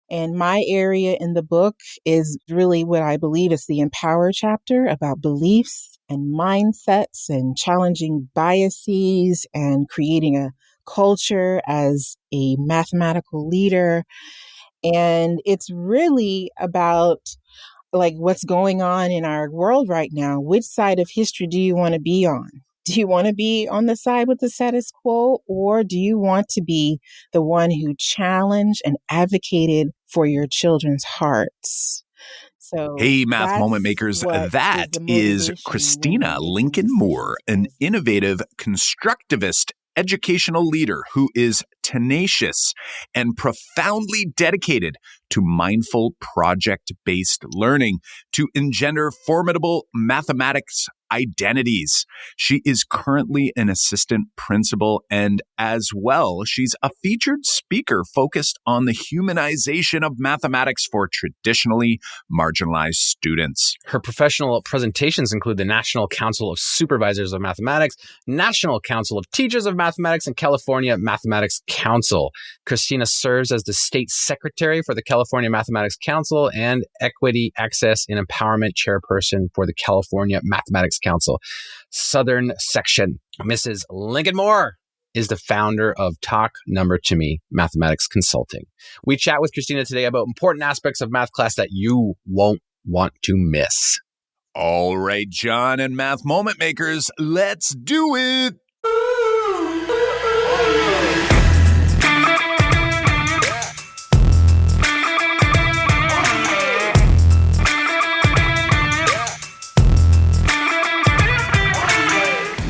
And my area in the book is really what I believe is the Empower chapter about beliefs and mindsets and challenging biases and creating a culture as a mathematical leader. And it's really about like what's going on in our world right now. Which side of history do you want to be on? Do you want to be on the side with the status quo, or do you want to be the one who challenged and advocated for your children's hearts? So hey, Math Moment Makers, that is Christina Lincoln-Moore, an innovative constructivist educational leader who is tenacious and profoundly dedicated to mindful project-based learning to engender formidable mathematics identities. She is currently an assistant principal, and as well, she's a featured speaker focused on the humanization of mathematics for traditionally marginalized students. Her professional presentations include the National Council of Supervisors of Mathematics, National Council of Teachers of Mathematics, and California Mathematics Council. Christina serves as the state secretary for the California Mathematics Council and Equity, Access, and Empowerment Chairperson for the California Mathematics Council Southern Section. Mrs. Lincoln-Moore is the founder of Talk Number to Me Mathematics Consulting. We chat with Christina today about important aspects of math class that you won't want to miss. All right, John and Math Moment Makers, let's do it.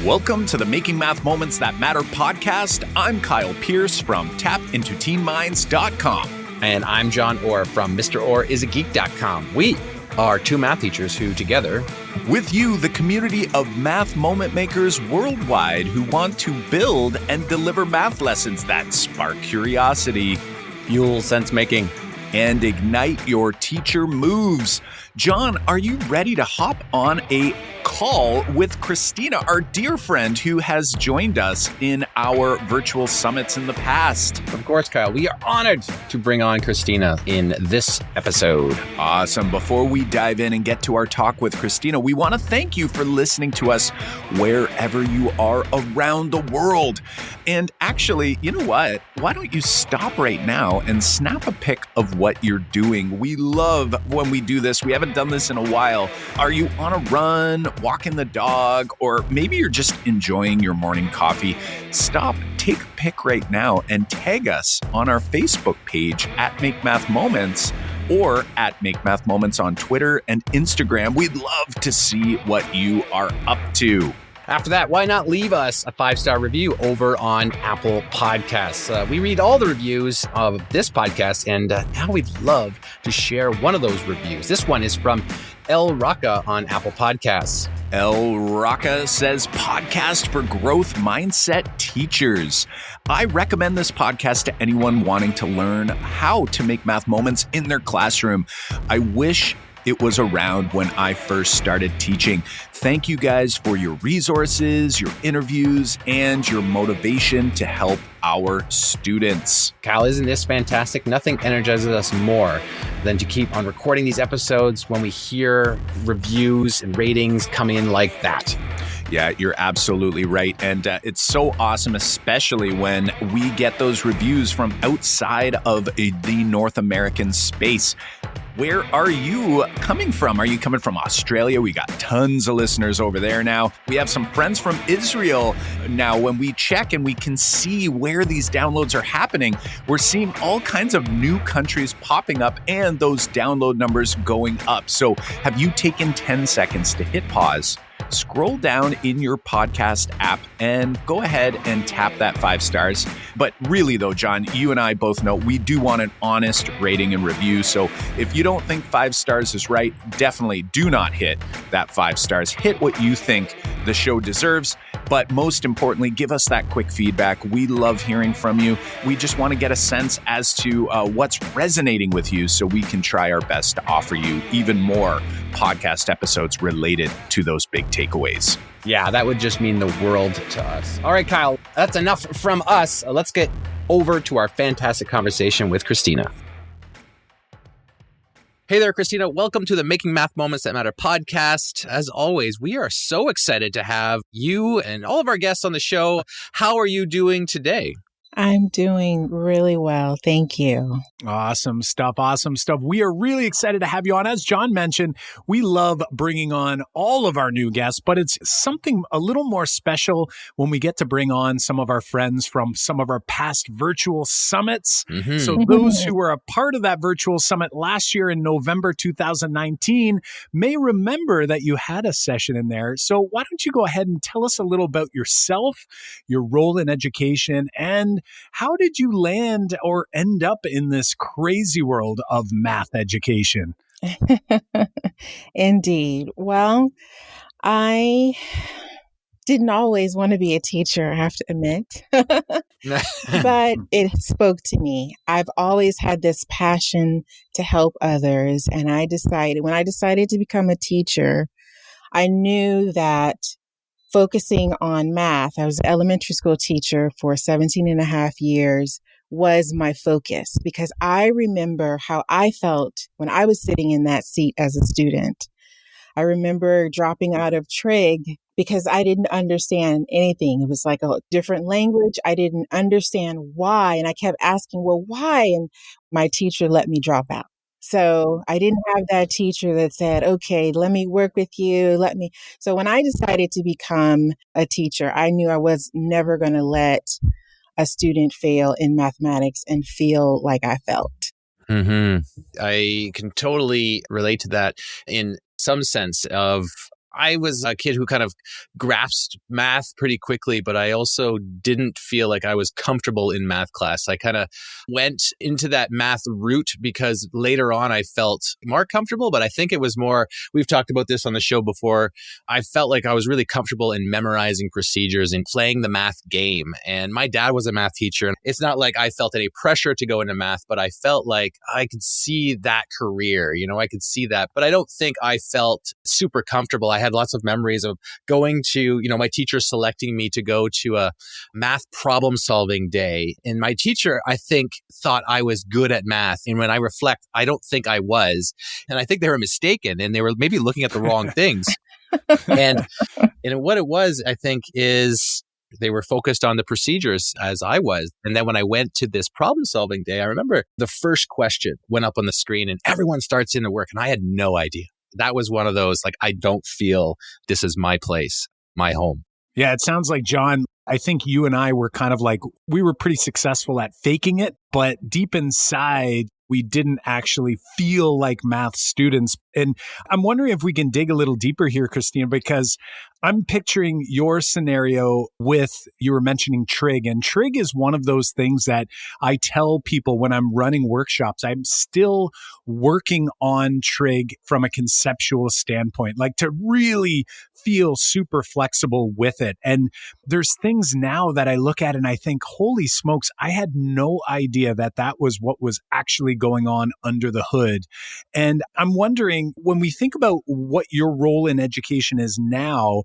Welcome to the Making Math Moments That Matter podcast. I'm Kyle Pierce from tapintoteenminds.com. And I'm John Orr from mrorr-isageek.com. We are two math teachers who together, with you, the community of math moment makers worldwide who want to build and deliver math lessons that spark curiosity, fuel sense making, and ignite your teacher moves. John, are you ready to hop on a call with Christina, our dear friend who has joined us in our virtual summits in the past? Of course, Kyle. We are honored to bring on Christina in this episode. Awesome. Before we dive in and get to our talk with Christina, we want to thank you for listening to us wherever you are around the world. And actually, you know what? Why don't you stop right now and snap a pic of what you're doing? We love when we do this. We haven't done this in a while. Are you on a run, walking the dog, or maybe you're just enjoying your morning coffee? Stop, take a pic right now and tag us on our Facebook page at Make Math Moments or at Make Math Moments on Twitter and Instagram. We'd love to see what you are up to. After that, why not leave us a 5-star review over on Apple Podcasts? We read all the reviews of this podcast, and now we'd love to share one of those reviews. This one is from El Raka on Apple Podcasts. El Raka says, podcast for growth mindset teachers. I recommend this podcast to anyone wanting to learn how to make math moments in their classroom. I wish it was around when I first started teaching. Thank you guys for your resources, your interviews, and your motivation to help our students. Kyle, isn't this fantastic? Nothing energizes us more than to keep on recording these episodes when we hear reviews and ratings come in like that. Yeah, you're absolutely right. And it's so awesome, especially when we get those reviews from outside of the North American space. Where are you coming from? Are you coming from Australia? We got tons of listeners over there now. We have some friends from Israel now. When we check and we can see where these downloads are happening, we're seeing all kinds of new countries popping up and those download numbers going up. So have you taken 10 seconds to hit pause, scroll down in your podcast app, and go ahead and tap that 5 stars? But really though, John, you and I both know we do want an honest rating and review. So if you don't think 5 stars is right, definitely do not hit that 5 stars. Hit what you think the show deserves. But most importantly, give us that quick feedback. We love hearing from you. We just want to get a sense as to what's resonating with you so we can try our best to offer you even more podcast episodes related to those big takeaways. Yeah, that would just mean the world to us. All right, Kyle, that's enough from us. Let's get over to our fantastic conversation with Christina. Hey there, Christina. Welcome to the Making Math Moments That Matter podcast. As always, we are so excited to have you and all of our guests on the show. How are you doing today? I'm doing really well. Thank you. Awesome stuff. Awesome stuff. We are really excited to have you on. As John mentioned, we love bringing on all of our new guests, but it's something a little more special when we get to bring on some of our friends from some of our past virtual summits. Mm-hmm. So those who were a part of that virtual summit last year in November 2019 may remember that you had a session in there. So why don't you go ahead and tell us a little about yourself, your role in education, and how did you land or end up in this crazy world of math education? Indeed. Well, I didn't always want to be a teacher, I have to admit, but it spoke to me. I've always had this passion to help others. And when I decided to become a teacher, I knew that focusing on math, I was an elementary school teacher for 17 and a half years, was my focus because I remember how I felt when I was sitting in that seat as a student. I remember dropping out of trig because I didn't understand anything. It was like a different language. I didn't understand why. And I kept asking, well, why? And my teacher let me drop out. So I didn't have that teacher that said, okay, let me work with you. So when I decided to become a teacher, I knew I was never going to let a student fail in mathematics and feel like I felt. Mm-hmm. I can totally relate to that in some sense of I was a kid who kind of grasped math pretty quickly, but I also didn't feel like I was comfortable in math class. I kind of went into that math route because later on I felt more comfortable, but I think it was more, we've talked about this on the show before. I felt like I was really comfortable in memorizing procedures and playing the math game. And my dad was a math teacher. And it's not like I felt any pressure to go into math, but I felt like I could see that career, I could see that, but I don't think I felt super comfortable. I had lots of memories of going to, my teacher selecting me to go to a math problem solving day. And my teacher, I think, thought I was good at math. And when I reflect, I don't think I was. And I think they were mistaken and they were maybe looking at the wrong things. And what it was, I think, is they were focused on the procedures as I was. And then when I went to this problem solving day, I remember the first question went up on the screen and everyone starts into work. And I had no idea. That was one of those, like, I don't feel this is my place, my home. Yeah, it sounds like, John, I think you and I were kind of like, we were pretty successful at faking it, but deep inside, we didn't actually feel like math students. And I'm wondering if we can dig a little deeper here, Christina, because I'm picturing your scenario with, you were mentioning trig, and trig is one of those things that I tell people when I'm running workshops. I'm still working on trig from a conceptual standpoint, like to really feel super flexible with it. And there's things now that I look at and I think, holy smokes, I had no idea that that was what was actually going on under the hood. And I'm wondering, when we think about what your role in education is now,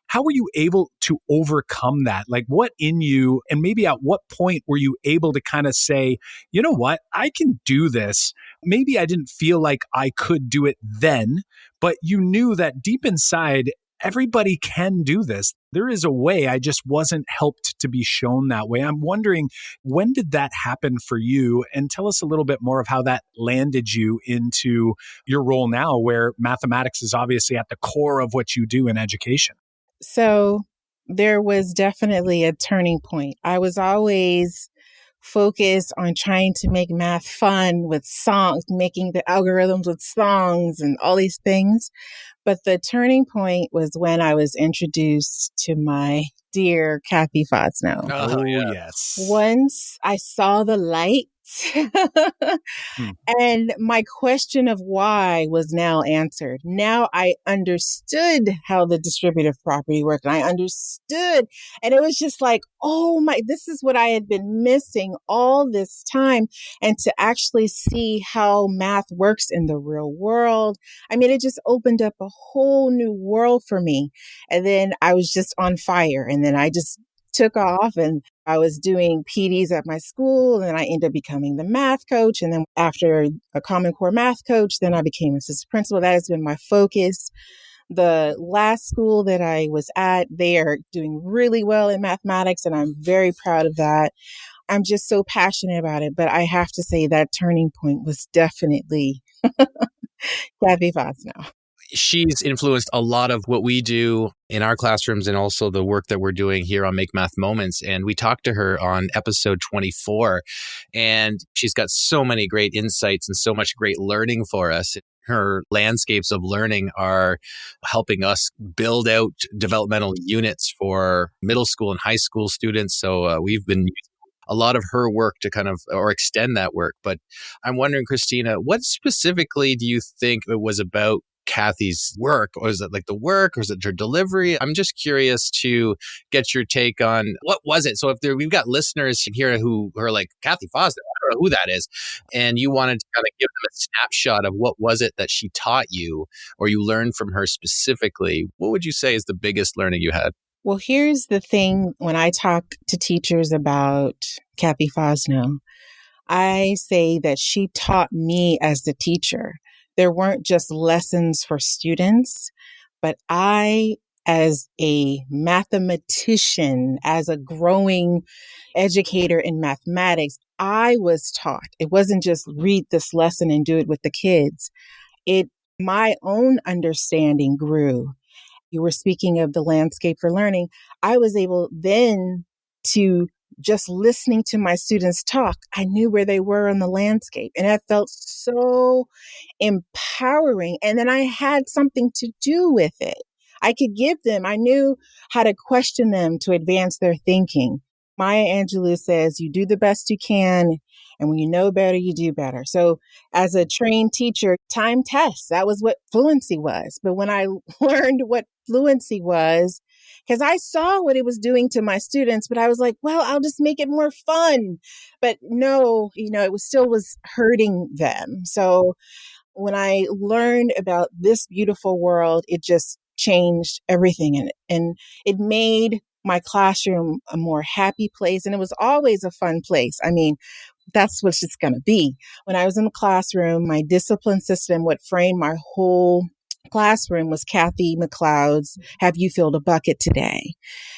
how were you able to overcome that? Like, what in you, and maybe at what point were you able to kind of say, you know what, I can do this. Maybe I didn't feel like I could do it then, but you knew that deep inside, everybody can do this. There is a way. I just wasn't helped to be shown that way. I'm wondering, when did that happen for you? And tell us a little bit more of how that landed you into your role now, where mathematics is obviously at the core of what you do in education. So there was definitely a turning point. I was always focused on trying to make math fun with songs, making the algorithms with songs and all these things. But the turning point was when I was introduced to my dear Kathy Fosno. Oh, yes. Once I saw the light, and my question of why was now answered. Now I understood how the distributive property worked. And I understood. And it was just like, oh my, this is what I had been missing all this time. And to actually see how math works in the real world. I mean, it just opened up a whole new world for me. And then I was just on fire. And then I just took off and I was doing PDs at my school, and then I ended up becoming the math coach. And then after a Common Core math coach, then I became assistant principal. That has been my focus. The last school that I was at, they are doing really well in mathematics, and I'm very proud of that. I'm just so passionate about it. But I have to say that turning point was definitely Kathy Fosno. She's influenced a lot of what we do in our classrooms and also the work that we're doing here on Make Math Moments. And we talked to her on episode 24, and she's got so many great insights and so much great learning for us. Her landscapes of learning are helping us build out developmental units for middle school and high school students. So we've been using a lot of her work to kind of, or extend that work. But I'm wondering, Christina, what specifically do you think it was about Kathy's work? Or is it like the work, or is it her delivery? I'm just curious to get your take on what was it. So if we've got listeners here who are like, Kathy Foster, I don't know who that is, and you wanted to kind of give them a snapshot of what was it that she taught you or you learned from her specifically, what would you say is the biggest learning you had? Well, here's the thing. When I talk to teachers about Kathy Fosno, I say that she taught me as the teacher. There weren't just lessons for students, but I, as a mathematician, as a growing educator in mathematics, I was taught. It wasn't just read this lesson and do it with the kids. My own understanding grew. You were speaking of the landscape for learning. I was able then to, just listening to my students talk, I knew where they were on the landscape. And that felt so empowering. And then I had something to do with it. I knew how to question them to advance their thinking. Maya Angelou says, you do the best you can. And when you know better, you do better. So as a trained teacher, time tests, that was what fluency was. But when I learned what fluency was, because I saw what it was doing to my students, but I was like, well, I'll just make it more fun. But no, it still was hurting them. So when I learned about this beautiful world, it just changed everything in it. And it made my classroom a more happy place. And it was always a fun place. I mean, that's what it's going to be. When I was in the classroom, my discipline system, what framed my whole classroom was Kathy McLeod's Have You Filled a Bucket Today?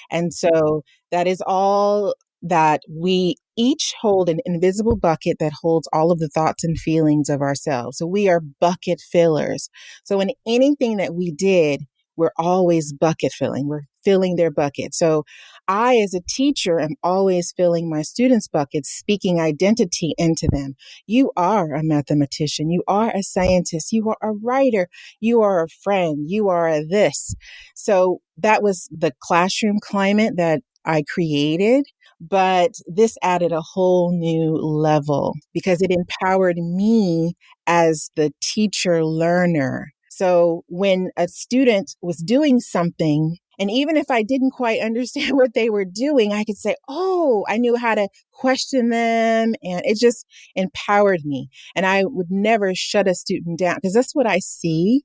And so that is all that we each hold an invisible bucket that holds all of the thoughts and feelings of ourselves. So we are bucket fillers. So in anything that we did, we're always bucket filling. We're filling their bucket. So I, as a teacher, am always filling my students' buckets, speaking identity into them. You are a mathematician. You are a scientist. You are a writer. You are a friend. You are a this. So that was the classroom climate that I created. But this added a whole new level because it empowered me as the teacher learner. So when a student was doing something, and even if I didn't quite understand what they were doing, I could say, oh, I knew how to question them. And it just empowered me. And I would never shut a student down because that's what I see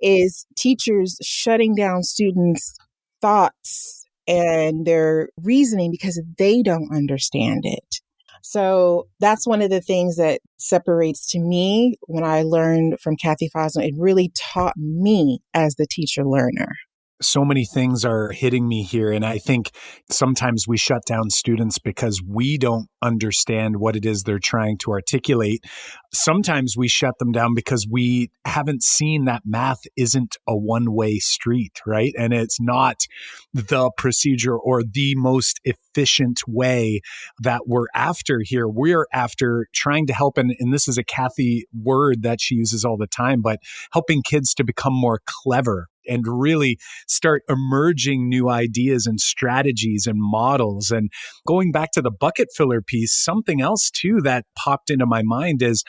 is teachers shutting down students' thoughts and their reasoning because they don't understand it. So that's one of the things that separates to me when I learned from Kathy Fosno. It really taught me as the teacher learner. So many things are hitting me here. And I think sometimes we shut down students because we don't understand what it is they're trying to articulate. Sometimes we shut them down because we haven't seen that math isn't a one-way street, right? And it's not the procedure or the most efficient way that we're after here. We're after trying to help, and this is a Kathy word that she uses all the time, but helping kids to become more clever and really start emerging new ideas and strategies and models. And going back to the bucket filler piece, something else too that popped into my mind is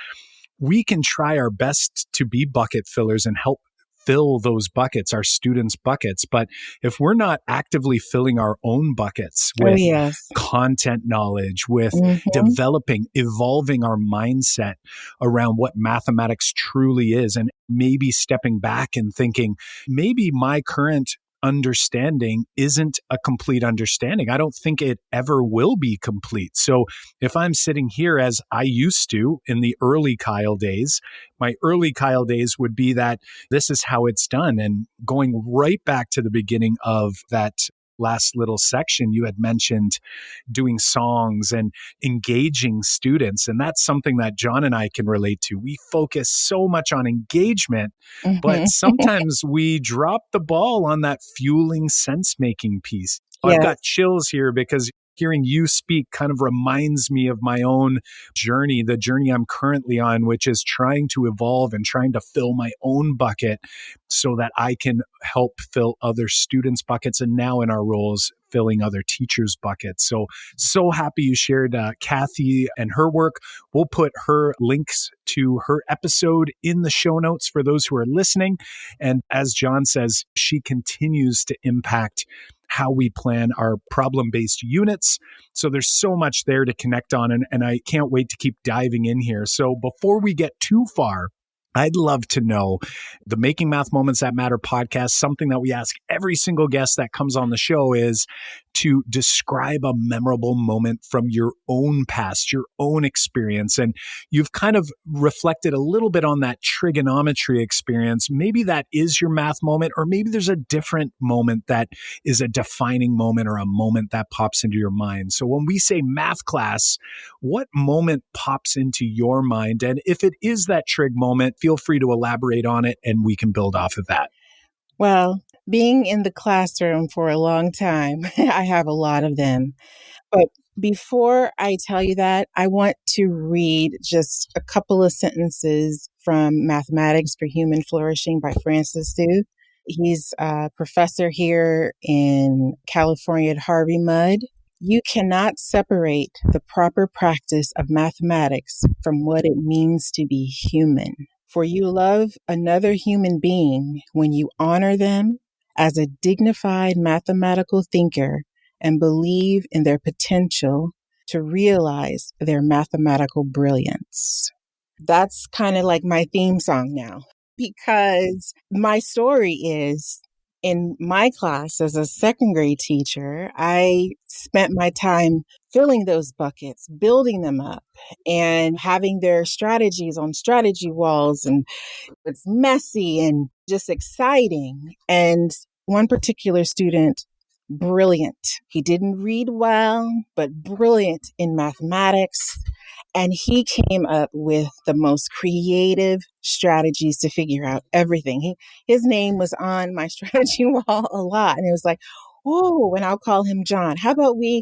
we can try our best to be bucket fillers and help fill those buckets, our students' buckets. But if we're not actively filling our own buckets with content knowledge, with developing, evolving our mindset around what mathematics truly is, and maybe stepping back and thinking, maybe my current understanding isn't a complete understanding. I don't think it ever will be complete. So if I'm sitting here as I used to in the early Kyle days, my early Kyle days would be that this is how it's done. And going right back to the beginning of that last little section, you had mentioned doing songs and engaging students. And that's something that John and I can relate to. We focus so much on engagement, but Mhm. sometimes we drop the ball on that fueling sense-making piece. I've Yes. got chills here because hearing you speak kind of reminds me of my own journey, the journey I'm currently on, which is trying to evolve and trying to fill my own bucket so that I can help fill other students' buckets, and now in our roles, filling other teachers' buckets. So happy you shared Kathy and her work. We'll put her links to her episode in the show notes for those who are listening. And as John says, she continues to impact how we plan our problem-based units. So there's so much there to connect on, and I can't wait to keep diving in here. So before we get too far, I'd love to know the Making Math Moments That Matter podcast. Something that we ask every single guest that comes on the show is to describe a memorable moment from your own past, your own experience. And you've kind of reflected a little bit on that trigonometry experience. Maybe that is your math moment, or maybe there's a different moment that is a defining moment or a moment that pops into your mind. So when we say math class, what moment pops into your mind? And if it is that trig moment, feel free to elaborate on it and we can build off of that. Well, being in the classroom for a long time, I have a lot of them. But before I tell you that, I want to read just a couple of sentences from Mathematics for Human Flourishing by Francis Su. He's a professor here in California at Harvey Mudd. You cannot separate the proper practice of mathematics from what it means to be human. For you love another human being when you honor them as a dignified mathematical thinker and believe in their potential to realize their mathematical brilliance. That's kind of like my theme song now, because my story is in my class as a second grade teacher, I spent my time filling those buckets, building them up, and having their strategies on strategy walls. And it's messy and just exciting. And one particular student, brilliant. He didn't read well, but brilliant in mathematics. And he came up with the most creative strategies to figure out everything. His name was on my strategy wall a lot. And it was like, oh, and I'll call him John. How about we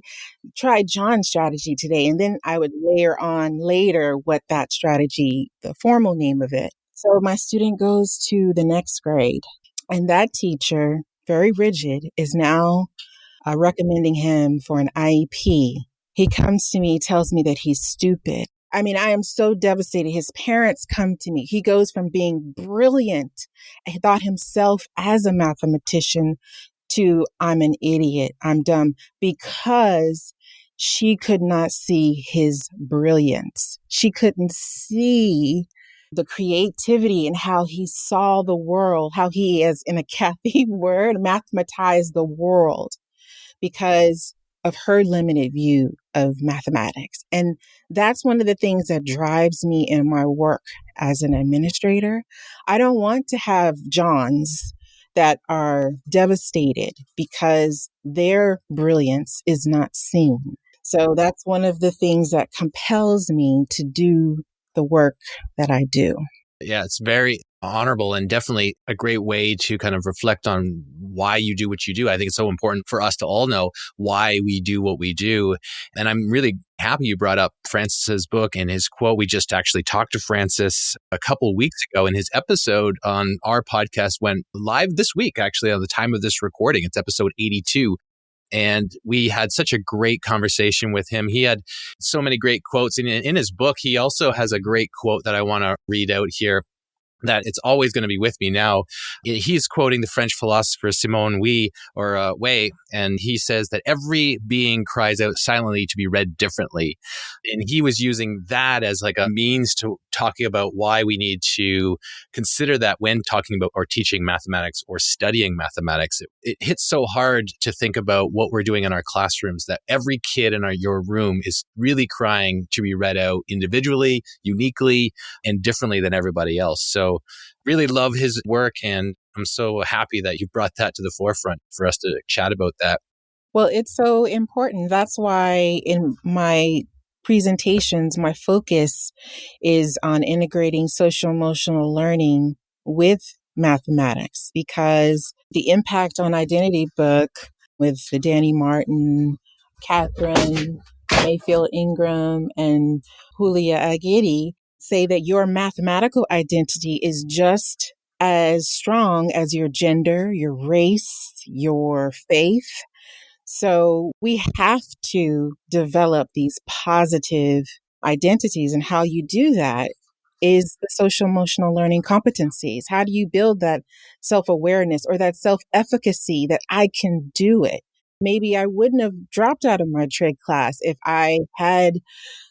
try John's strategy today? And then I would layer on later what that strategy, the formal name of it. So my student goes to the next grade, and that teacher, very rigid, is now recommending him for an IEP. He comes to me, tells me that he's stupid. I mean, I am so devastated. His parents come to me. He goes from being brilliant, he thought himself as a mathematician, to I'm an idiot, I'm dumb, because she could not see his brilliance. She couldn't see the creativity and how he saw the world, how he, as in a Kathy word, mathematized the world because of her limited view of mathematics. And that's one of the things that drives me in my work as an administrator. I don't want to have Johns that are devastated because their brilliance is not seen. So that's one of the things that compels me to do the work that I do. Yeah, it's very honorable and definitely a great way to kind of reflect on why you do what you do. I think it's so important for us to all know why we do what we do. And I'm really happy you brought up Francis's book and his quote. We just actually talked to Francis a couple of weeks ago, and his episode on our podcast went live this week, actually, on the time of this recording. It's episode 82. And we had such a great conversation with him. He had so many great quotes. And in his book, he also has a great quote that I want to read out here, that it's always going to be with me now. He's quoting the French philosopher Simone Weil, and he says that every being cries out silently to be read differently. And he was using that as like a means to talking about why we need to consider that when talking about or teaching mathematics or studying mathematics. It hits so hard to think about what we're doing in our classrooms, that every kid in your room is really crying to be read out individually, uniquely, and differently than everybody else. So really love his work, and I'm so happy that you brought that to the forefront for us to chat about that. Well, it's so important. That's why in my presentations, my focus is on integrating social emotional learning with mathematics, because the impact on identity book with the Danny Martin, Catherine Mayfield Ingram, and Julia Agidi say that your mathematical identity is just as strong as your gender, your race, your faith. So we have to develop these positive identities. And how you do that is the social emotional learning competencies. How do you build that self-awareness or that self-efficacy that I can do it? Maybe I wouldn't have dropped out of my trade class if I had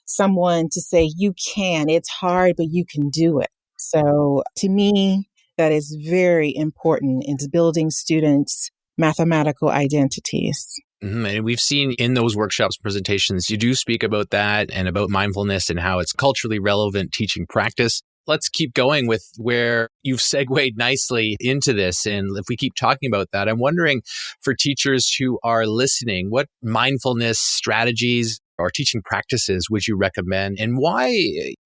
someone to say, you can, it's hard, but you can do it. So to me, that is very important in building students' mathematical identities. And we've seen in those workshops, presentations, you do speak about that and about mindfulness and how it's culturally relevant teaching practice. Let's keep going with where you've segued nicely into this. And if we keep talking about that, I'm wondering for teachers who are listening, what mindfulness strategies or teaching practices would you recommend, and why?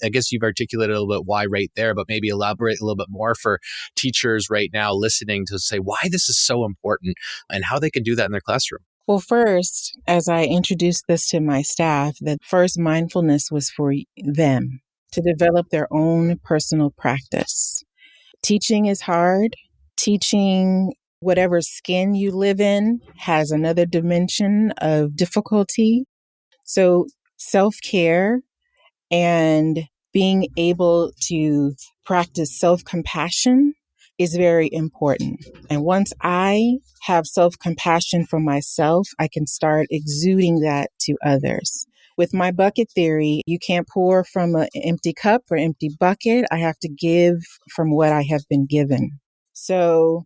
I guess you've articulated a little bit why right there, but maybe elaborate a little bit more for teachers right now listening to say why this is so important and how they can do that in their classroom. Well, first, as I introduced this to my staff, the first mindfulness was for them to develop their own personal practice. Teaching is hard. Teaching, whatever skin you live in, has another dimension of difficulty. So self-care and being able to practice self-compassion is very important. And once I have self-compassion for myself, I can start exuding that to others. With my bucket theory, you can't pour from an empty cup or empty bucket. I have to give from what I have been given. So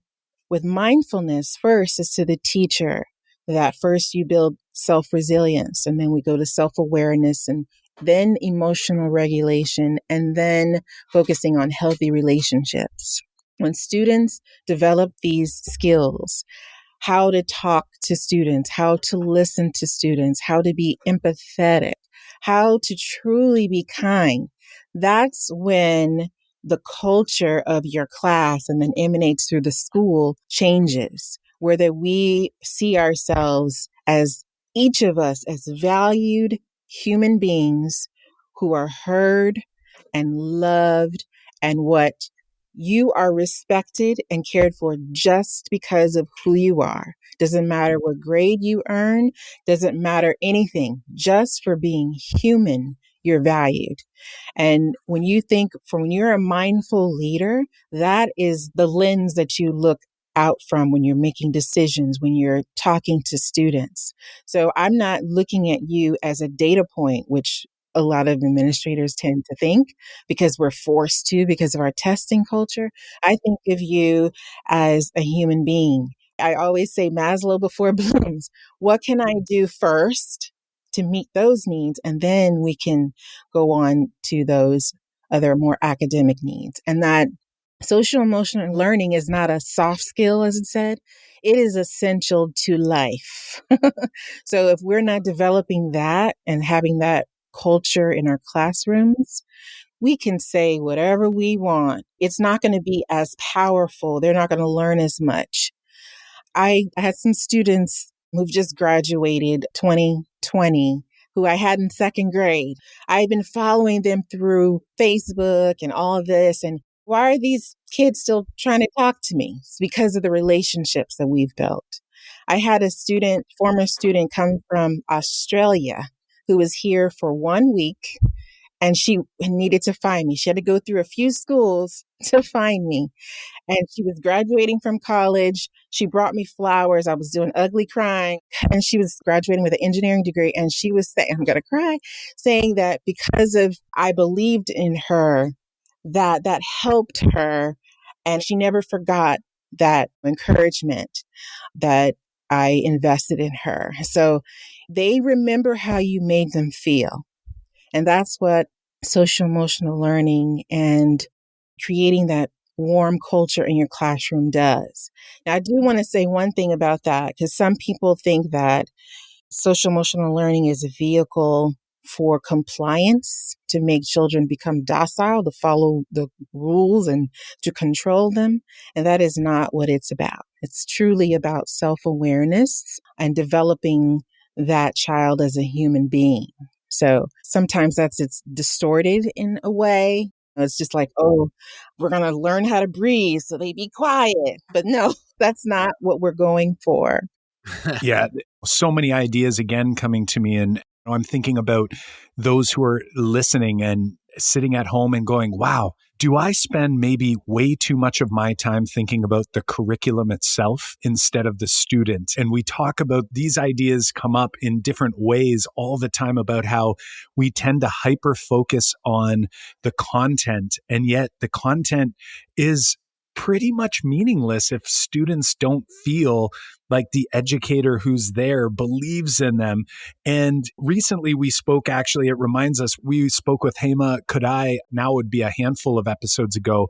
with mindfulness, first is to the teacher, that first you build self-resilience, and then we go to self-awareness, and then emotional regulation, and then focusing on healthy relationships. When students develop these skills, how to talk to students, how to listen to students, how to be empathetic, how to truly be kind, that's when the culture of your class and then emanates through the school changes, where that we see ourselves as each of us as valued human beings who are heard and loved, and what you are respected and cared for just because of who you are. Doesn't matter what grade you earn, doesn't matter anything. Just for being human, you're valued. And when you're a mindful leader, that is the lens that you look out from when you're making decisions, when you're talking to students. So I'm not looking at you as a data point, which a lot of administrators tend to think because we're forced to because of our testing culture. I think of you as a human being. I always say Maslow before Bloom's. What can I do first to meet those needs? And then we can go on to those other more academic needs. And that social emotional learning is not a soft skill, as it said. It is essential to life. So if we're not developing that and having that culture in our classrooms, we can say whatever we want. It's not going to be as powerful. They're not going to learn as much. I had some students who've just graduated 2020 who I had in second grade. I've been following them through Facebook and all of this. And why are these kids still trying to talk to me? It's because of the relationships that we've built. I had a former student come from Australia who was here for 1 week, and she needed to find me. She had to go through a few schools to find me. And she was graduating from college. She brought me flowers. I was doing ugly crying. And she was graduating with an engineering degree. And she was saying, I'm going to cry, saying that because of I believed in her that helped her. And she never forgot that encouragement that I invested in her. So they remember how you made them feel. And that's what social emotional learning and creating that warm culture in your classroom does. Now, I do want to say one thing about that, because some people think that social emotional learning is a vehicle for compliance, to make children become docile, to follow the rules and to control them. And that is not what it's about. It's truly about self-awareness and developing that child as a human being. So sometimes it's distorted in a way. It's just like, oh, we're going to learn how to breathe so they be quiet. But no, that's not what we're going for. Yeah, so many ideas again coming to me. And I'm thinking about those who are listening and sitting at home and going, wow, do I spend maybe way too much of my time thinking about the curriculum itself instead of the student? And we talk about these ideas come up in different ways all the time about how we tend to hyper focus on the content, and yet the content is pretty much meaningless if students don't feel like the educator who's there believes in them. And recently we spoke, actually, it reminds us, we spoke with Hema Kodai, now would be a handful of episodes ago,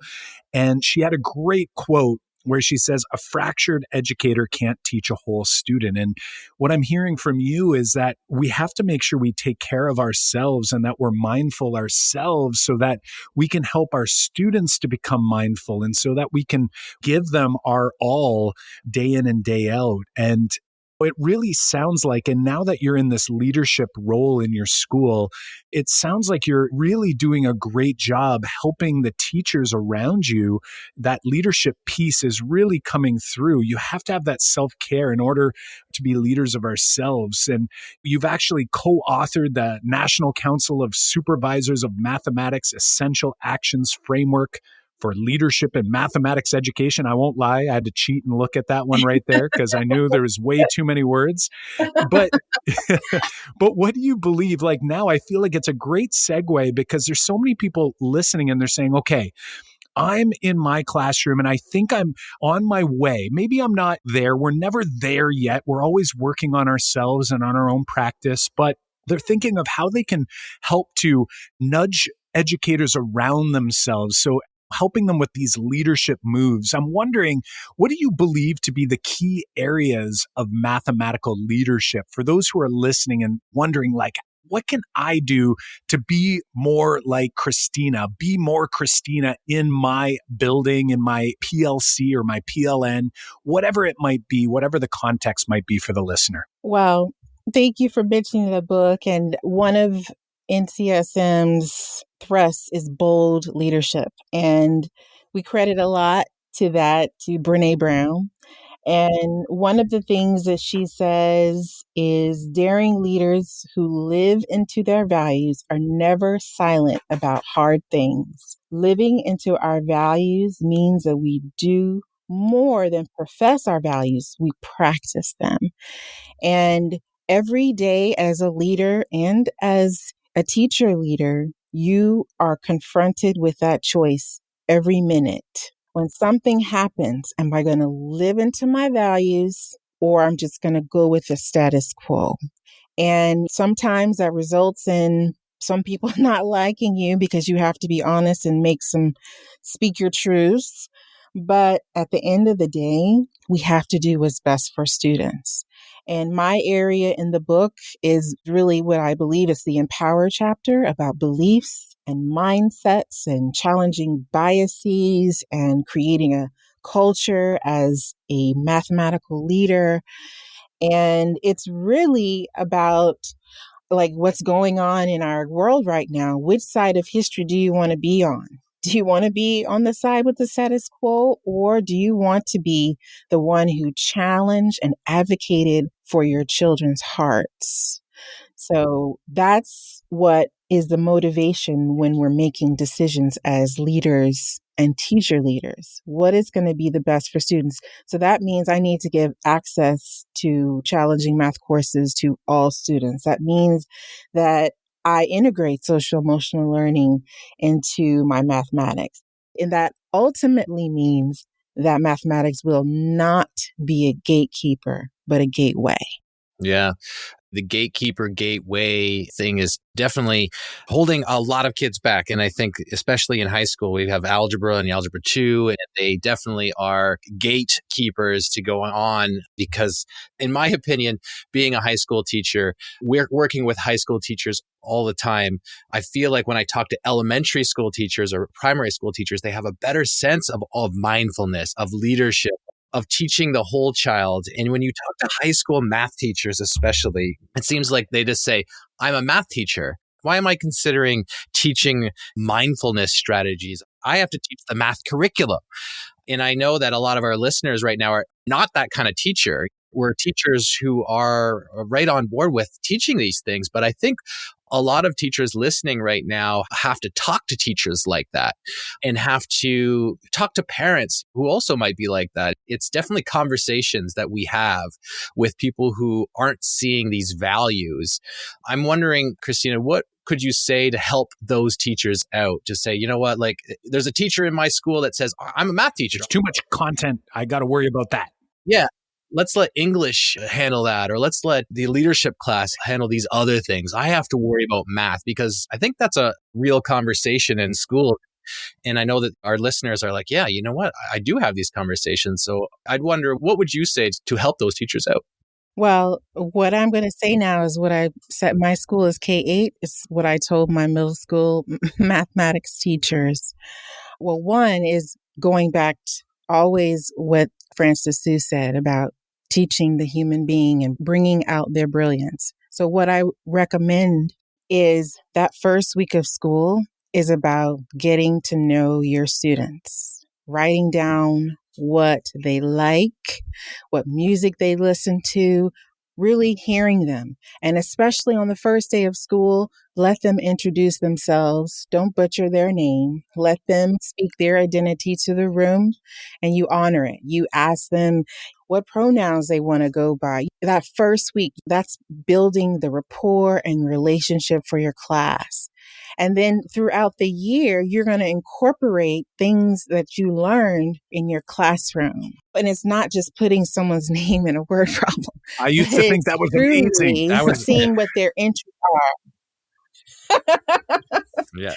and she had a great quote where she says, a fractured educator can't teach a whole student. And what I'm hearing from you is that we have to make sure we take care of ourselves and that we're mindful ourselves so that we can help our students to become mindful and so that we can give them our all day in and day out. And it really sounds like, and now that you're in this leadership role in your school, it sounds like you're really doing a great job helping the teachers around you. That leadership piece is really coming through. You have to have that self-care in order to be leaders of ourselves. And you've actually co-authored the National Council of Supervisors of Mathematics Essential Actions Framework for Leadership in Mathematics Education. I won't lie, I had to cheat and look at that one right there because I knew there was way too many words. But but what do you believe? Like now I feel like it's a great segue because there's so many people listening and they're saying, okay, I'm in my classroom and I think I'm on my way. Maybe I'm not there. We're never there yet. We're always working on ourselves and on our own practice, but they're thinking of how they can help to nudge educators around themselves. So helping them with these leadership moves. I'm wondering, what do you believe to be the key areas of mathematical leadership for those who are listening and wondering, like, what can I do to be more like Christina, be more Christina in my building, in my PLC or my PLN, whatever it might be, whatever the context might be for the listener? Well, thank you for mentioning the book. And one of NCSM's thrusts is bold leadership. And we credit a lot to that to Brene Brown. And one of the things that she says is daring leaders who live into their values are never silent about hard things. Living into our values means that we do more than profess our values, we practice them. And every day as a leader and as a teacher leader, you are confronted with that choice every minute. When something happens, am I going to live into my values or I'm just going to go with the status quo? And sometimes that results in some people not liking you because you have to be honest and speak your truths. But at the end of the day, we have to do what's best for students. And my area in the book is really what I believe is the Empower chapter about beliefs and mindsets and challenging biases and creating a culture as a mathematical leader. And it's really about like what's going on in our world right now. Which side of history do you want to be on? Do you want to be on the side with the status quo, or do you want to be the one who challenged and advocated for your children's hearts? So that's what is the motivation when we're making decisions as leaders and teacher leaders. What is going to be the best for students? So that means I need to give access to challenging math courses to all students. That means that I integrate social emotional learning into my mathematics. And that ultimately means that mathematics will not be a gatekeeper, but a gateway. Yeah. The gatekeeper gateway thing is definitely holding a lot of kids back. And I think especially in high school, we have algebra and algebra 2, and they definitely are gatekeepers to go on because, in my opinion, being a high school teacher, we're working with high school teachers all the time. I feel like when I talk to elementary school teachers or primary school teachers, they have a better sense of mindfulness, of leadership, of teaching the whole child. And when you talk to high school math teachers, especially, it seems like they just say, I'm a math teacher. Why am I considering teaching mindfulness strategies? I have to teach the math curriculum. And I know that a lot of our listeners right now are not that kind of teacher. We're teachers who are right on board with teaching these things. But I think a lot of teachers listening right now have to talk to teachers like that and have to talk to parents who also might be like that. It's definitely conversations that we have with people who aren't seeing these values. I'm wondering, Christina, what could you say to help those teachers out? To say, you know what, like there's a teacher in my school that says, I'm a math teacher. There's too much content. I got to worry about that. Yeah. Let's let English handle that, or let's let the leadership class handle these other things. I have to worry about math because I think that's a real conversation in school. And I know that our listeners are like, yeah, you know what? I do have these conversations. So I'd wonder, what would you say to help those teachers out? Well, what I'm going to say now is what I said. My school is K-8. It's what I told my middle school mathematics teachers. Well, one is going back to always what Francis Sue said about teaching the human being and bringing out their brilliance. So what I recommend is that first week of school is about getting to know your students, writing down what they like, what music they listen to, really hearing them. And especially on the first day of school, let them introduce themselves. Don't butcher their name. Let them speak their identity to the room and you honor it. You ask them what pronouns they want to go by. That first week, that's building the rapport and relationship for your class. And then throughout the year, you're going to incorporate things that you learned in your classroom. And it's not just putting someone's name in a word problem. I used to think that was amazing. That was seeing what their interests are. Yeah.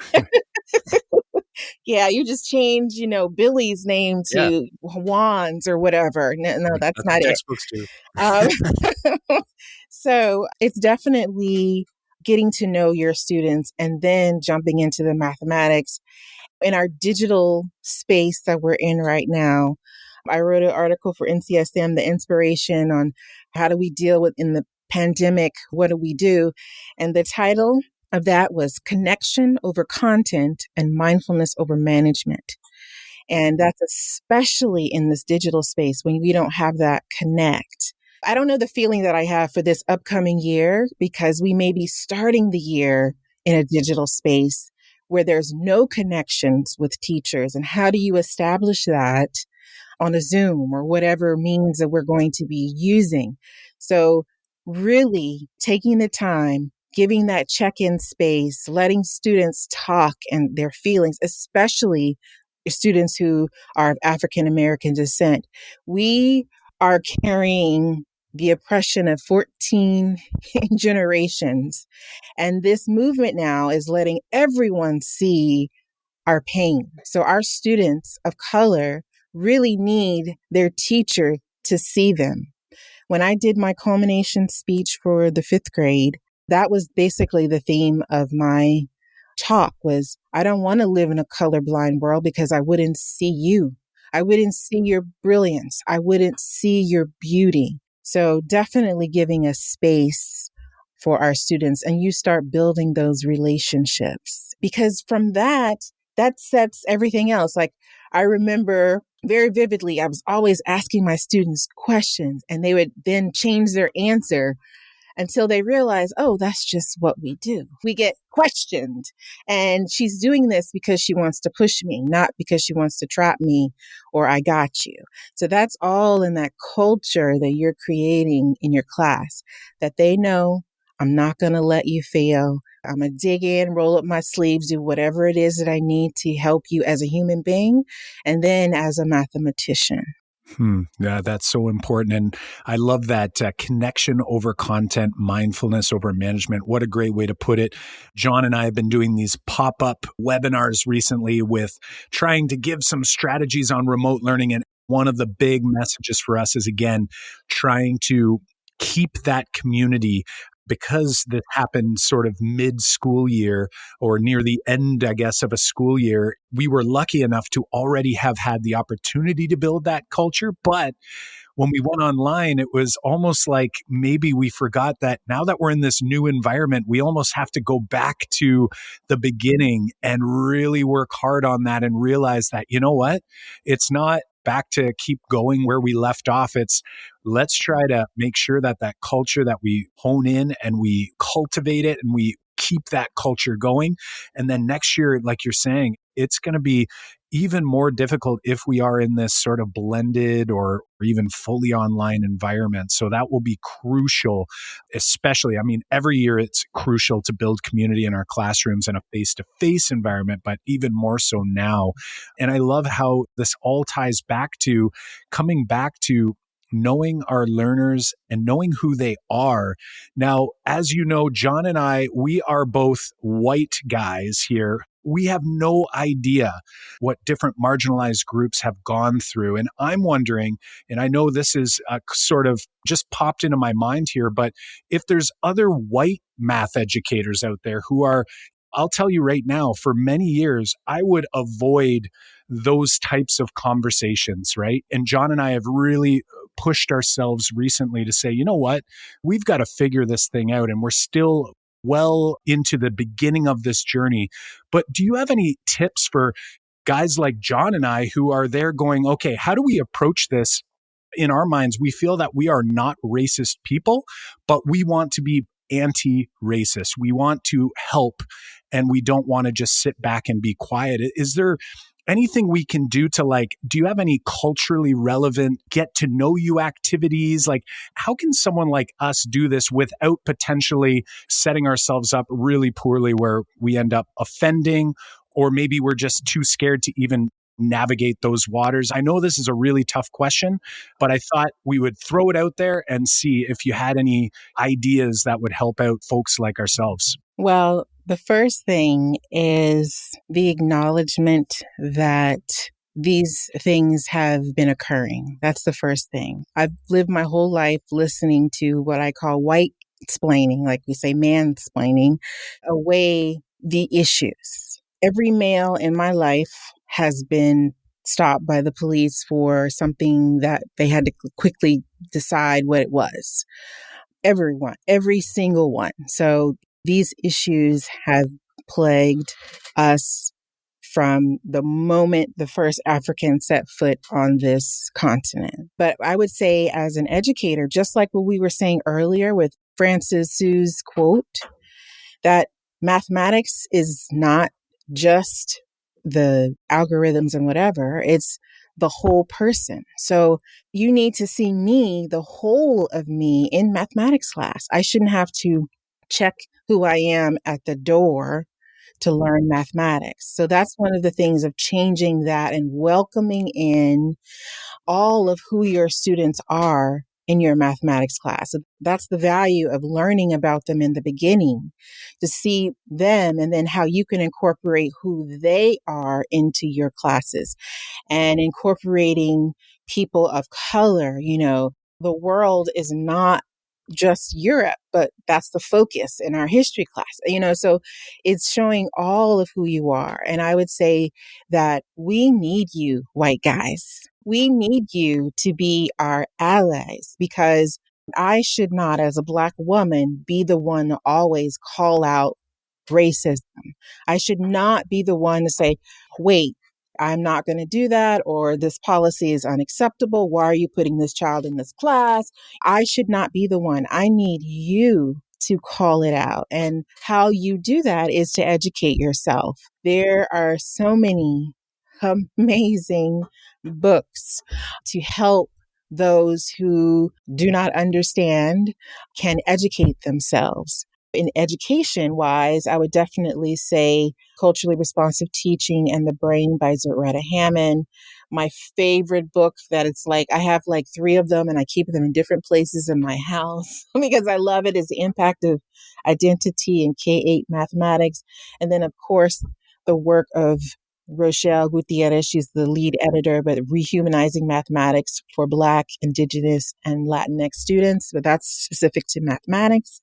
Yeah, you just change, Billy's name to Juan's or whatever. No, that's not it. Textbooks too. So it's definitely getting to know your students and then jumping into the mathematics. In our digital space that we're in right now, I wrote an article for NCSM, The Inspiration on how do we deal with in the pandemic, what do we do? And the title of that was Connection Over Content and Mindfulness Over Management. And that's especially in this digital space when we don't have that connect. I don't know the feeling that I have for this upcoming year because we may be starting the year in a digital space where there's no connections with teachers. And how do you establish that on a Zoom or whatever means that we're going to be using? So really taking the time, giving that check-in space, letting students talk and their feelings, especially students who are of African American descent. We are carrying the oppression of 14 generations. And this movement now is letting everyone see our pain. So our students of color really need their teacher to see them. When I did my culmination speech for the 5th grade, that was basically the theme of my talk was, I don't want to live in a colorblind world because I wouldn't see you. I wouldn't see your brilliance. I wouldn't see your beauty. So definitely giving a space for our students and you start building those relationships because from that sets everything else. Like I remember very vividly, I was always asking my students questions and they would then change their answer until they realize, oh, that's just what we do. We get questioned. And she's doing this because she wants to push me, not because she wants to trap me or I got you. So that's all in that culture that you're creating in your class, that they know I'm not going to let you fail. I'm going to dig in, roll up my sleeves, do whatever it is that I need to help you as a human being and then as a mathematician. Yeah, that's so important. And I love that connection over content, mindfulness over management. What a great way to put it. John and I have been doing these pop-up webinars recently with trying to give some strategies on remote learning. And one of the big messages for us is, again, trying to keep that community, because this happened sort of mid-school year or near the end, I guess, of a school year. We were lucky enough to already have had the opportunity to build that culture. But when we went online, it was almost like maybe we forgot that now that we're in this new environment, we almost have to go back to the beginning and really work hard on that and realize that, you know what? It's not back to keep going where we left off. It's let's try to make sure that that culture that we hone in and we cultivate it and we keep that culture going. And then next year, like you're saying, it's going to be even more difficult if we are in this sort of blended or even fully online environment. So that will be crucial, especially, I mean, every year it's crucial to build community in our classrooms in a face-to-face environment, but even more so now. And I love how this all ties back to coming back to knowing our learners and knowing who they are. Now, as you know, John and I, we are both white guys here. We have no idea what different marginalized groups have gone through. And I'm wondering, and I know this is sort of just popped into my mind here, but if there's other white math educators out there who are, I'll tell you right now, for many years, I would avoid those types of conversations, right? And John and I have really pushed ourselves recently to say, you know what, we've got to figure this thing out. And we're still well into the beginning of this journey. But do you have any tips for guys like John and I who are there going, okay, how do we approach this? In our minds, we feel that we are not racist people, but we want to be anti-racist. We want to help, and we don't want to just sit back and be quiet. Is there anything we can do to, like, do you have any culturally relevant get to know you activities? Like, how can someone like us do this without potentially setting ourselves up really poorly where we end up offending, or maybe we're just too scared to even navigate those waters? I know this is a really tough question, but I thought we would throw it out there and see if you had any ideas that would help out folks like ourselves. Well, the first thing is the acknowledgement that these things have been occurring. That's the first thing. I've lived my whole life listening to what I call white explaining, like we say mansplaining, away the issues. Every male in my life has been stopped by the police for something that they had to quickly decide what it was. Everyone, every single one. So these issues have plagued us from the moment the first African set foot on this continent. But I would say, as an educator, just like what we were saying earlier with Francis Sue's quote, that mathematics is not just the algorithms and whatever, it's the whole person. So you need to see me, the whole of me, in mathematics class. I shouldn't have to check who I am at the door to learn mathematics. So that's one of the things of changing that and welcoming in all of who your students are in your mathematics class. So that's the value of learning about them in the beginning, to see them and then how you can incorporate who they are into your classes, and incorporating people of color. You know, the world is not just Europe, but that's the focus in our history class, you know, so it's showing all of who you are. And I would say that we need you, white guys. We need you to be our allies, because I should not, as a Black woman, be the one to always call out racism. I should not be the one to say, wait, I'm not going to do that, or this policy is unacceptable. Why are you putting this child in this class? I should not be the one. I need you to call it out. And how you do that is to educate yourself. There are so many amazing books to help those who do not understand can educate themselves. In education wise, I would definitely say Culturally Responsive Teaching and the Brain by Zaretta Hammond. My favorite book that it's like, I have like 3 of them and I keep them in different places in my house because I love it, is The Impact of Identity in K-8 Mathematics. And then, of course, the work of Rochelle Gutierrez. She's the lead editor, but Rehumanizing Mathematics for Black, Indigenous, and Latinx students. But that's specific to mathematics.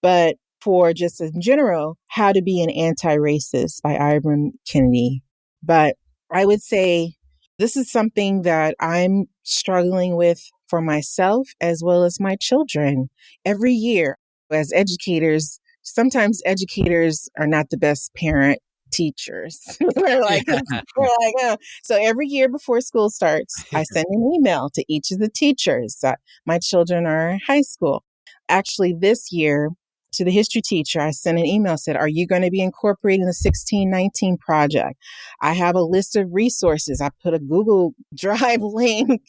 But for just in general, How to Be an Anti-Racist by Ibram Kennedy. But I would say this is something that I'm struggling with for myself as well as my children. Every year, as educators, sometimes educators are not the best parent teachers. we're like, Yeah. oh. So every year before school starts, I send an email to each of the teachers. My children are in high school. Actually, this year, to the history teacher, I sent an email, said, are you going to be incorporating the 1619 project? I have a list of resources. I put a Google Drive link.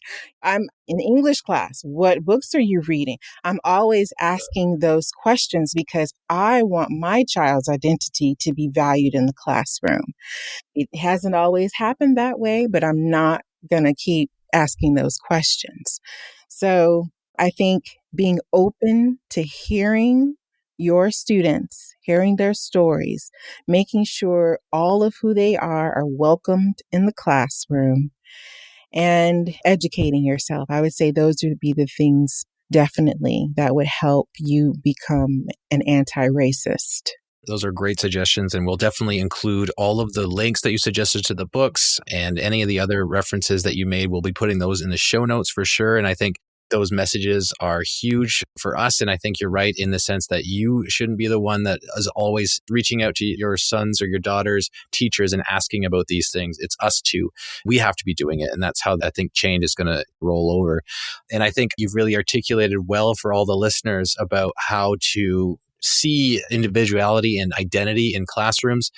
I'm in English class. What books are you reading? I'm always asking those questions because I want my child's identity to be valued in the classroom. It hasn't always happened that way, but I'm not going to keep asking those questions. So I think being open to hearing your students, hearing their stories, making sure all of who they are welcomed in the classroom, and educating yourself. I would say those would be the things definitely that would help you become an anti-racist. Those are great suggestions, and we'll definitely include all of the links that you suggested to the books and any of the other references that you made. We'll be putting those in the show notes for sure. And I think those messages are huge for us. And I think you're right in the sense that you shouldn't be the one that is always reaching out to your sons or your daughters' teachers and asking about these things. It's us too. We have to be doing it. And that's how I think change is going to roll over. And I think you've really articulated well for all the listeners about how to see individuality and identity in classrooms.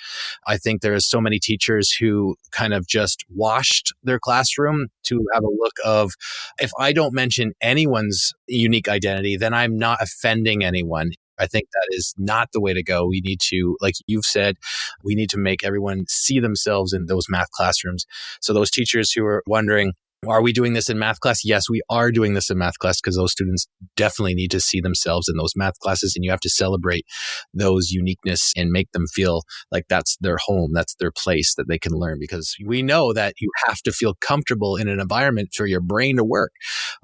I think there are so many teachers who kind of just washed their classroom to have a look of, if I don't mention anyone's unique identity, then I'm not offending anyone. I think that is not the way to go. We need to, like you've said, we need to make everyone see themselves in those math classrooms. So those teachers who are wondering, are we doing this in math class? Yes, we are doing this in math class because those students definitely need to see themselves in those math classes, and you have to celebrate those uniqueness and make them feel like that's their home, that's their place that they can learn, because we know that you have to feel comfortable in an environment for your brain to work.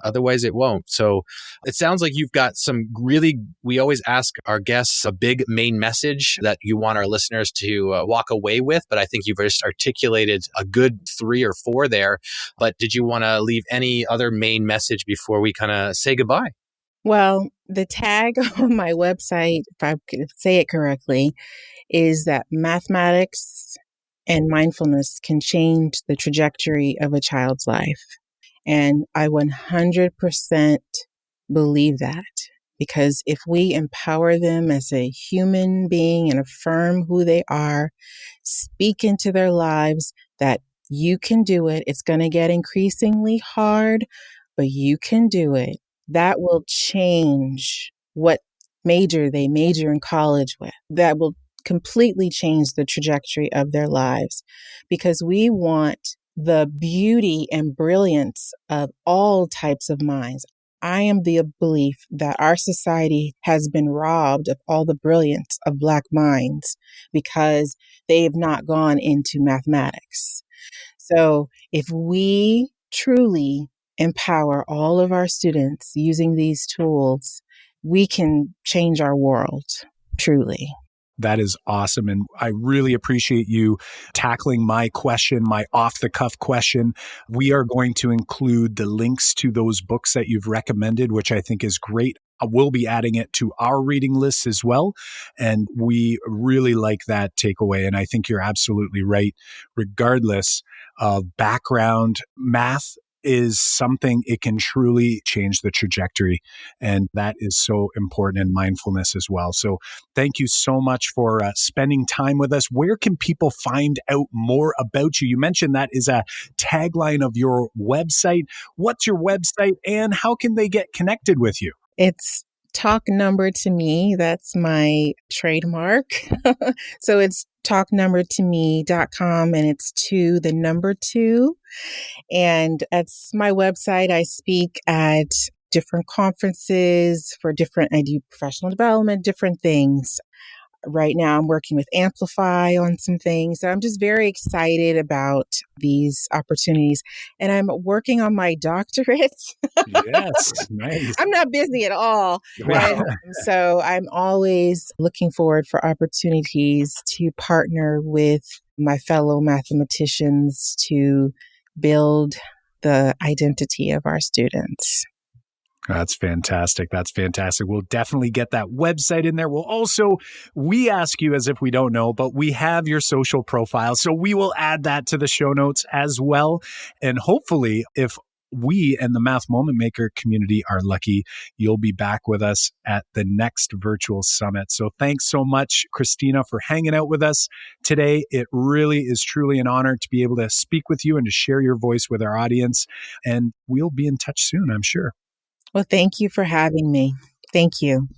Otherwise, it won't. So it sounds like you've got some really, we always ask our guests a big main message that you want our listeners to walk away with, but I think you've just articulated a good 3 or 4 there. But did you want to leave any other main message before we kind of say goodbye? Well, the tag on my website, if I could say it correctly, is that mathematics and mindfulness can change the trajectory of a child's life. And I 100% believe that, because if we empower them as a human being and affirm who they are, speak into their lives that you can do it. It's going to get increasingly hard, but you can do it. That will change what major they major in college with. That will completely change the trajectory of their lives, because we want the beauty and brilliance of all types of minds. I am the belief that our society has been robbed of all the brilliance of Black minds because they have not gone into mathematics. So if we truly empower all of our students using these tools, we can change our world, truly. That is awesome. And I really appreciate you tackling my question, my off-the-cuff question. We are going to include the links to those books that you've recommended, which I think is great. We'll be adding it to our reading list as well. And we really like that takeaway. And I think you're absolutely right. Regardless of background, math is something, it can truly change the trajectory. And that is so important in mindfulness as well. So thank you so much for spending time with us. Where can people find out more about you? You mentioned that is a tagline of your website. What's your website and how can they get connected with you? It's talk number to me. That's my trademark. So it's talknumbertome.com, and it's 2, the number 2. And that's my website. I speak at different conferences for different, I do professional development, different things. Right now, I'm working with Amplify on some things. So I'm just very excited about these opportunities. And I'm working on my doctorate. Yes, nice. I'm not busy at all. Wow. And so I'm always looking forward for opportunities to partner with my fellow mathematicians to build the identity of our students. That's fantastic. That's fantastic. We'll definitely get that website in there. We ask you as if we don't know, but we have your social profile. So we will add that to the show notes as well. And hopefully, if we and the Math Moment Maker community are lucky, you'll be back with us at the next virtual summit. So thanks so much, Christina, for hanging out with us today. It really is truly an honor to be able to speak with you and to share your voice with our audience. And we'll be in touch soon, I'm sure. Well, thank you for having me. Thank you.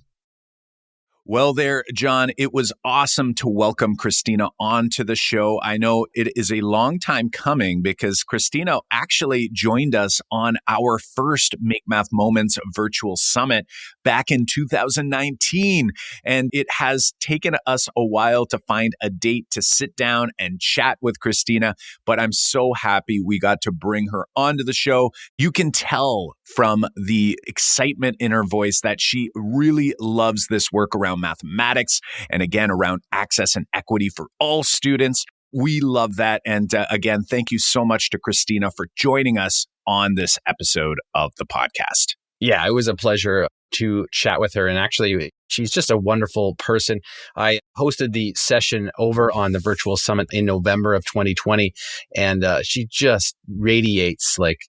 Well, there, John, it was awesome to welcome Christina onto the show. I know it is a long time coming because Christina actually joined us on our first Make Math Moments virtual summit back in 2019. And it has taken us a while to find a date to sit down and chat with Christina, but I'm so happy we got to bring her onto the show. You can tell from the excitement in her voice that she really loves this work around mathematics and again around access and equity for all students. We love that. And again, thank you so much to Christina for joining us on this episode of the podcast. Yeah, it was a pleasure to chat with her. And actually, she's just a wonderful person. I hosted the session over on the virtual summit in November of 2020. And she just radiates, like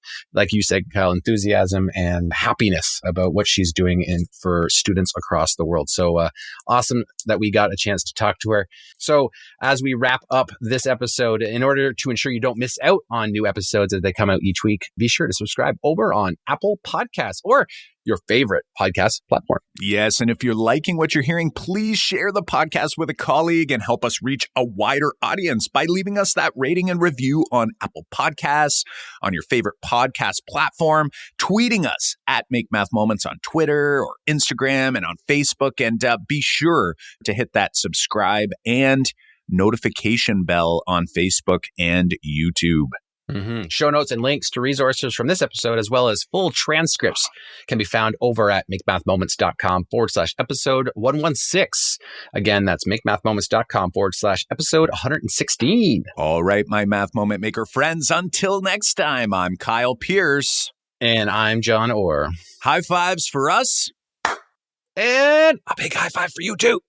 you said, Kyle, enthusiasm and happiness about what she's doing for students across the world. So awesome that we got a chance to talk to her. So as we wrap up this episode, in order to ensure you don't miss out on new episodes as they come out each week, be sure to subscribe over on Apple Podcasts or your favorite podcast platform. Yes, and if you're liking what you're hearing, please share the podcast with a colleague and help us reach a wider audience by leaving us that rating and review on Apple Podcasts, on your favorite podcast platform, tweeting us at Make Math Moments on Twitter or Instagram and on Facebook, and be sure to hit that subscribe and notification bell on Facebook and YouTube. Mm-hmm. Show notes and links to resources from this episode, as well as full transcripts, can be found over at makemathmoments.com/episode 116. Again, that's makemathmoments.com/episode 116. All right, my Math Moment Maker friends, until next time, I'm Kyle Pierce. And I'm John Orr. High fives for us. And a big high five for you too.